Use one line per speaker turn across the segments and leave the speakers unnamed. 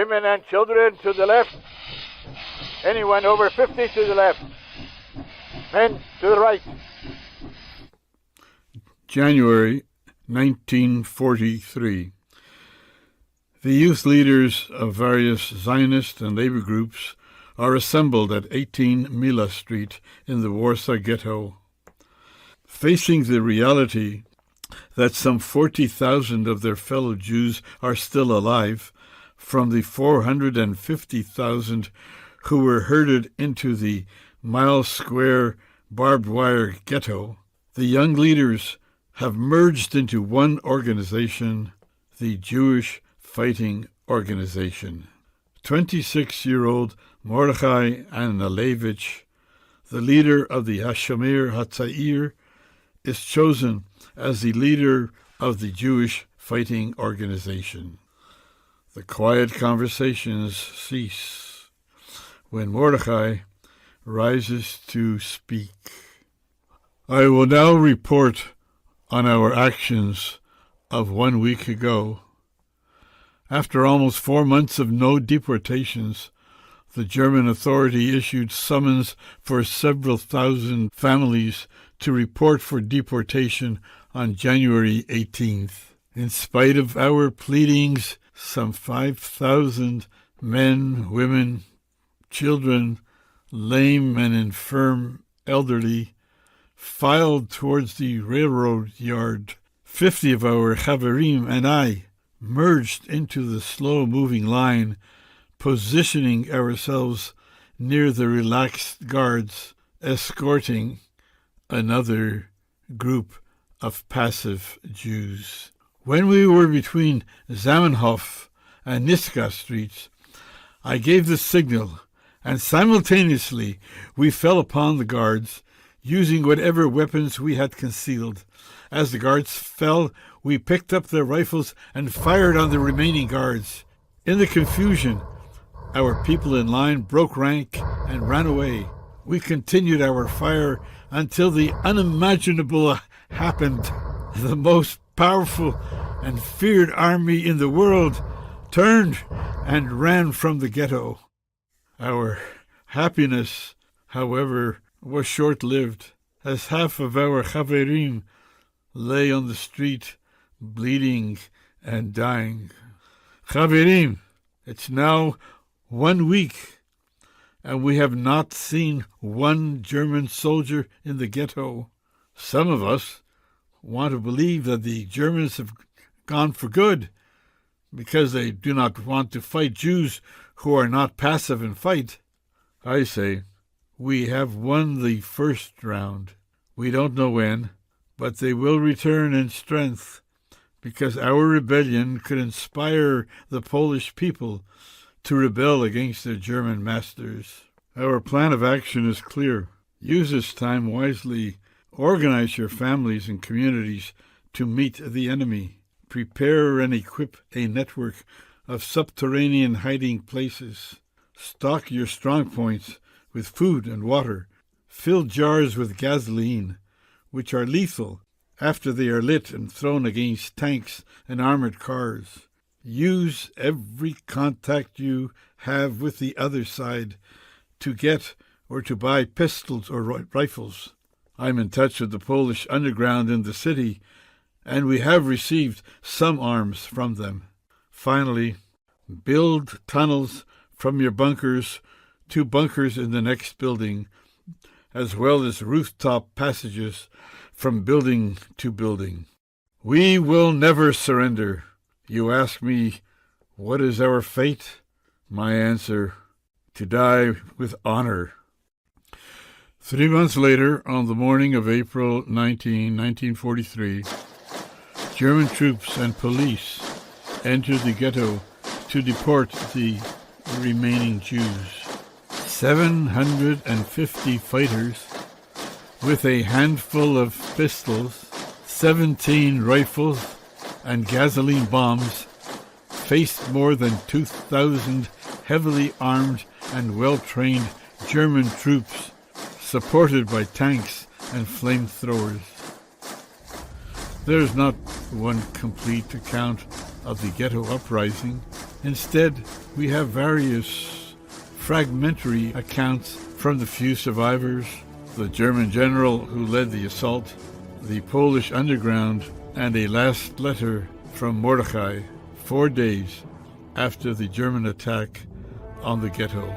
Women and children to the left. Anyone over 50 to the left. Men to the right.
January 1943. The youth leaders of various Zionist and labor groups are assembled at 18 Mila Street in the Warsaw Ghetto. Facing the reality that some 40,000 of their fellow Jews are still alive, from the 450,000 who were herded into the mile-square barbed wire ghetto, the young leaders have merged into one organization, the Jewish Fighting Organization. 26-year-old Mordechai Analevich, the leader of the Hashomer HaTzair, is chosen as the leader of the Jewish Fighting Organization. The quiet conversations cease when Mordechai rises to speak. I will now report on our actions of 1 week ago. After almost 4 months of no deportations, the German authority issued summons for several thousand families to report for deportation on January 18th. In spite of our pleadings, some 5,000 men, women, children, lame and infirm elderly filed towards the railroad yard. 50 of our Chaverim and I merged into the slow-moving line, positioning ourselves near the relaxed guards, escorting another group of passive Jews. When we were between Zamenhof and Niska streets, I gave the signal, and simultaneously we fell upon the guards, using whatever weapons we had concealed. As the guards fell, we picked up their rifles and fired on the remaining guards. In the confusion, our people in line broke rank and ran away. We continued our fire until the unimaginable happened. The most powerful and feared army in the world turned and ran from the ghetto. Our happiness, however, was short-lived, as half of our Chaverim lay on the street, bleeding and dying. Chaverim, it's now 1 week, and we have not seen one German soldier in the ghetto. Some of us want to believe that the Germans have gone for good, because they do not want to fight Jews who are not passive in fight. I say, we have won the first round. We don't know when, but they will return in strength, because our rebellion could inspire the Polish people to rebel against their German masters. Our plan of action is clear. Use this time wisely. Organize your families and communities to meet the enemy. Prepare and equip a network of subterranean hiding places. Stock your strong points with food and water. Fill jars with gasoline, which are lethal after they are lit and thrown against tanks and armored cars. Use every contact you have with the other side to get or to buy pistols or rifles. I'm in touch with the Polish underground in the city, and we have received some arms from them. Finally, build tunnels from your bunkers to bunkers in the next building, as well as rooftop passages from building to building. We will never surrender. You ask me, what is our fate? My answer, to die with honor. 3 months later, on the morning of April 19, 1943, German troops and police entered the ghetto to deport the remaining Jews. 750 fighters with a handful of pistols, 17 rifles, and gasoline bombs faced more than 2,000 heavily armed and well-trained German troops supported by tanks and flamethrowers. There is not one complete account of the Ghetto Uprising, Instead, we have various fragmentary accounts from the few survivors, the German general who led the assault, the Polish underground, and a last letter from Mordecai 4 days after the German attack on the ghetto.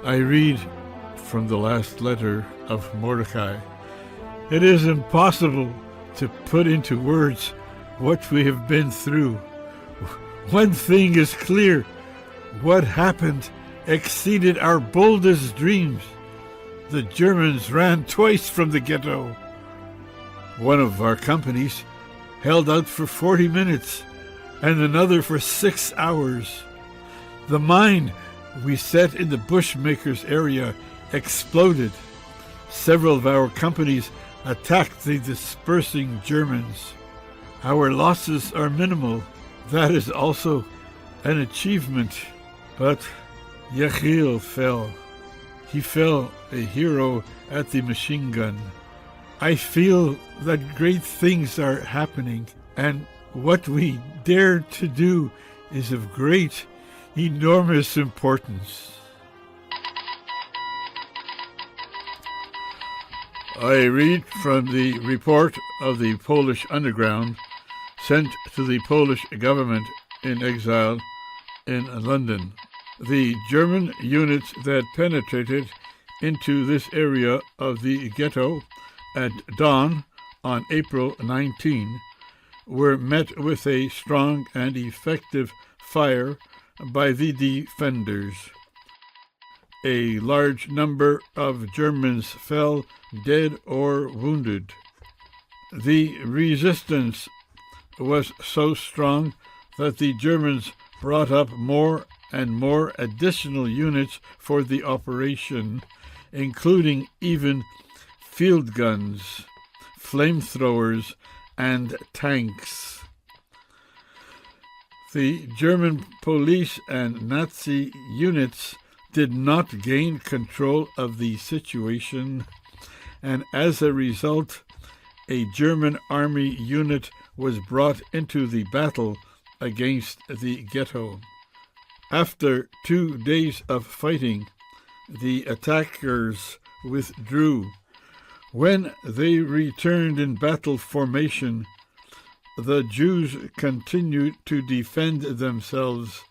I read from the last letter of Mordecai. It is impossible to put into words what we have been through. One thing is clear. What happened exceeded our boldest dreams. The Germans ran twice from the ghetto. One of our companies held out for 40 minutes and another for 6 hours. The mine we set in the Bushmakers area exploded. Several of our companies attacked the dispersing Germans. Our losses are minimal. That is also an achievement. But Yechiel fell. He fell a hero at the machine gun. I feel that great things are happening, and what we dare to do is of great, enormous importance. I read from the report of the Polish underground sent to the Polish government in exile in London. The German units that penetrated into this area of the ghetto at dawn on April 19 were met with a strong and effective fire by the defenders. A large number of Germans fell dead or wounded. The resistance was so strong that the Germans brought up more and more additional units for the operation, including even field guns, flamethrowers, and tanks. The German police and Nazi units did not gain control of the situation, and as a result, a German army unit was brought into the battle against the ghetto. After 2 days of fighting, the attackers withdrew. When they returned in battle formation, the Jews continued to defend themselves,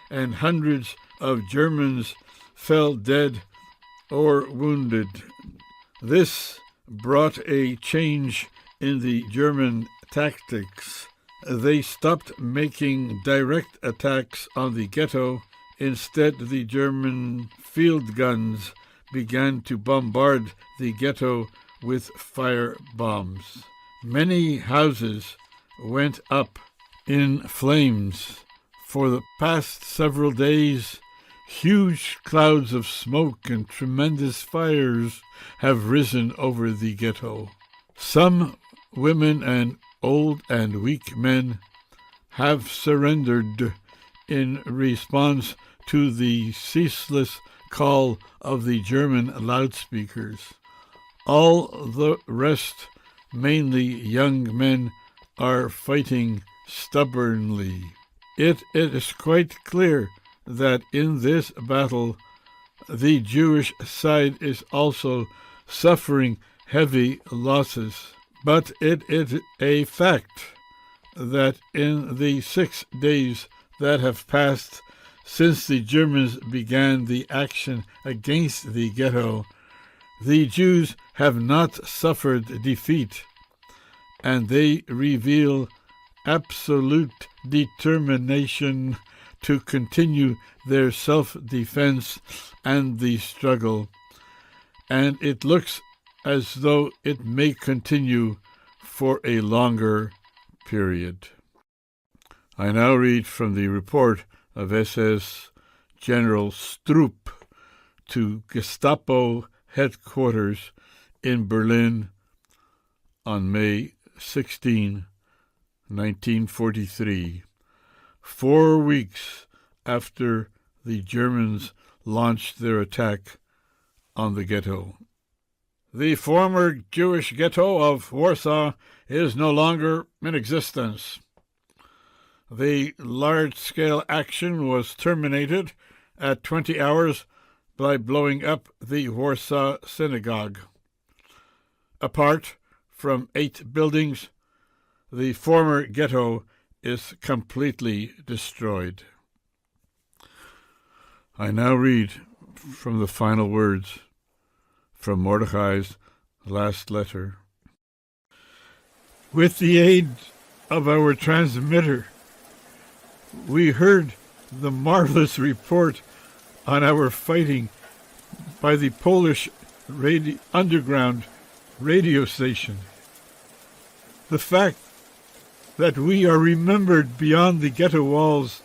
and hundreds of Germans fell dead or wounded. This brought a change in the German tactics. They stopped making direct attacks on the ghetto. Instead, the German field guns began to bombard the ghetto with fire bombs. Many houses went up in flames. For the past several days, huge clouds of smoke and tremendous fires have risen over the ghetto. Some women and old and weak men have surrendered in response to the ceaseless call of the German loudspeakers. All the rest, mainly young men, are fighting stubbornly. It is quite clear that in this battle, the Jewish side is also suffering heavy losses. But it is a fact that in the 6 days that have passed since the Germans began the action against the ghetto, the Jews have not suffered defeat, and they reveal absolute determination to continue their self-defense and the struggle, and it looks as though it may continue for a longer period. I now read from the report of SS General Stroop to Gestapo headquarters in Berlin on May 16, 1943, 4 weeks after the Germans launched their attack on the ghetto. The former Jewish ghetto of Warsaw is no longer in existence. The large-scale action was terminated at 20 hours by blowing up the Warsaw synagogue. Apart from 8 buildings, the former ghetto is completely destroyed. I now read from the final words from Mordecai's last letter. With the aid of our transmitter, we heard the marvelous report on our fighting by the Polish underground radio station. The fact that we are remembered beyond the ghetto walls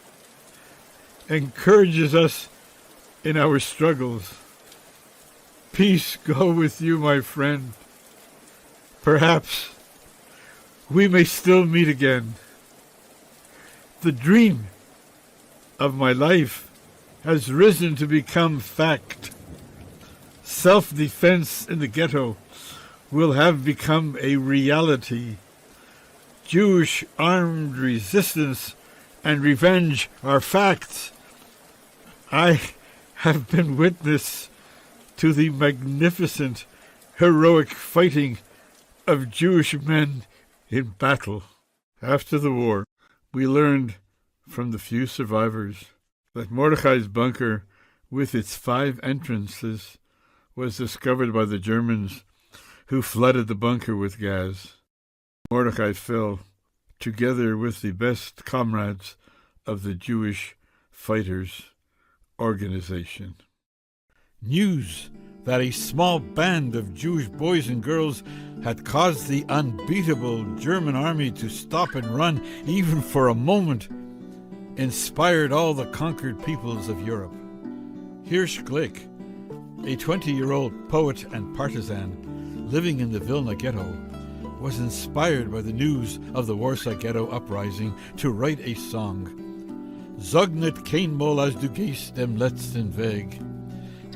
encourages us in our struggles. Peace go with you, my friend. Perhaps we may still meet again. The dream of my life has risen to become fact. Self-defense in the ghetto will have become a reality. Jewish armed resistance and revenge are facts. I have been witness to the magnificent, heroic fighting of Jewish men in battle. After the war, we learned from the few survivors that Mordecai's bunker, with its 5 entrances, was discovered by the Germans, who flooded the bunker with gas. Mordecai fell, together with the best comrades of the Jewish Fighters Organization. News that a small band of Jewish boys and girls had caused the unbeatable German army to stop and run, even for a moment, inspired all the conquered peoples of Europe. Hirsch Glick, a 20-year-old poet and partisan living in the Vilna ghetto, was inspired by the news of the Warsaw Ghetto Uprising to write a song. Sag nicht keinmal, als du gehst dem letzten Weg.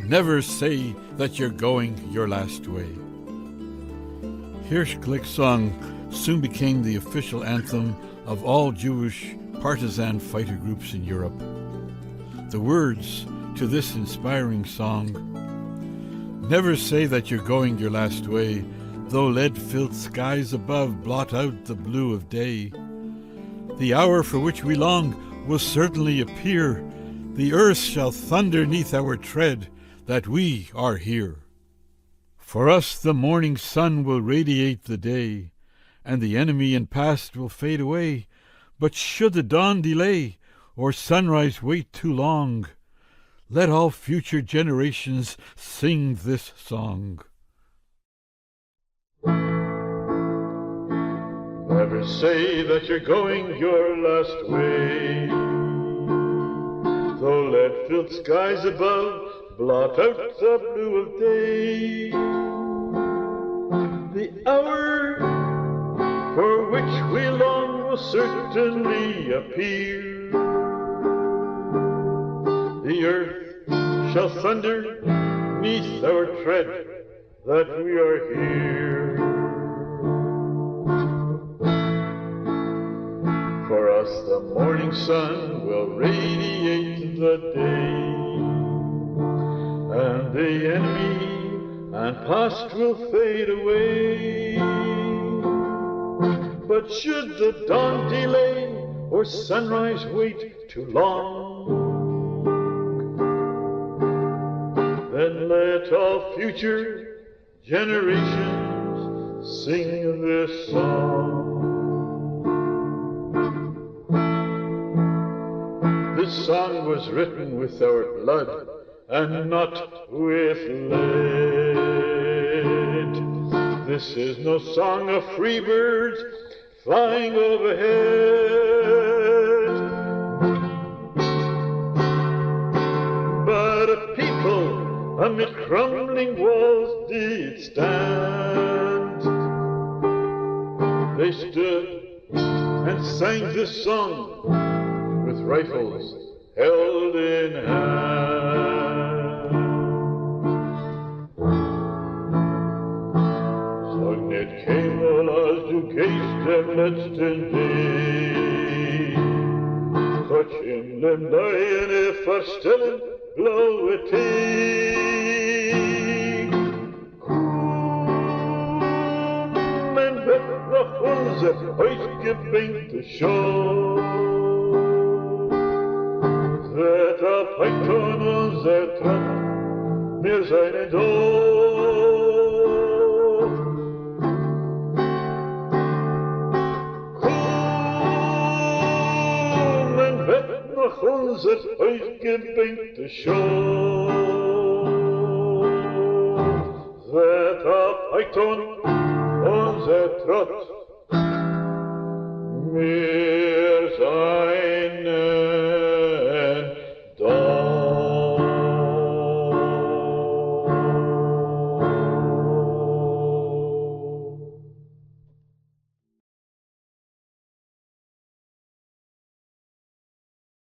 Never say that you're going your last way. Hirsch Glick's song soon became the official anthem of all Jewish partisan fighter groups in Europe. The words to this inspiring song: never say that you're going your last way, though lead-filled skies above blot out the blue of day. The hour for which we long will certainly appear. The earth shall thunder neath our tread that we are here. For us the morning sun will radiate the day, and the enemy and past will fade away. But should the dawn delay, or sunrise wait too long, let all future generations sing this song.
Never say that you're going your last way, though lead-filled skies above blot out the blue of day. The hour for which we long will certainly appear. The earth shall thunder neath our tread that we are here. For us the morning sun will radiate the day, and the enemy and past will fade away. But should the dawn delay or sunrise wait too long, then let all future generations sing this song. This song was written with our blood and not with lead. This is no song of free birds flying overhead, but a people amid crumbling walls did stand. They stood and sang this song with rifles held in hand. Sag nicht keinmal, als du gehst dem letzten Weg. wat in de mijne verstellen, blauwe thee. Kom en weg naar onze uitgebeente show. Zet op uit aan onze trap, wir zijn doof. Kom en weg naar onze uitgebeente show. Zet op uit aan onze trap, wir